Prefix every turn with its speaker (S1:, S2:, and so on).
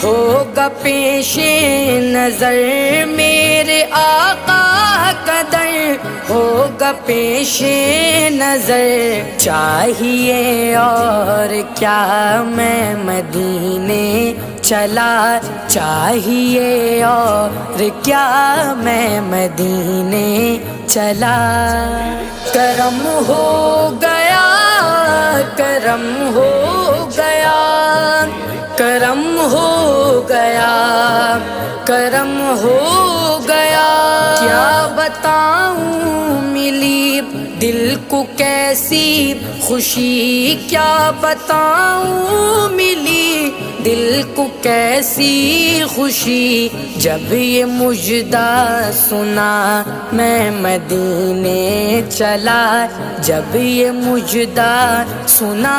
S1: होगा पेशे नजर मेरे आका का दर होगा पेशे नजर। चाहिए और क्या मैं मदीने चला, चाहिए और क्या मैं मदीने चला। करम हो गया, करम हो गया, करम हो गया, करम हो गया। क्या बताऊं मिली दिल को कैसी खुशी, क्या बताऊं मिली दिल को कैसी खुशी। जब ये मुजदा सुना मैं मदीने चला, जब ये मुजदा सुना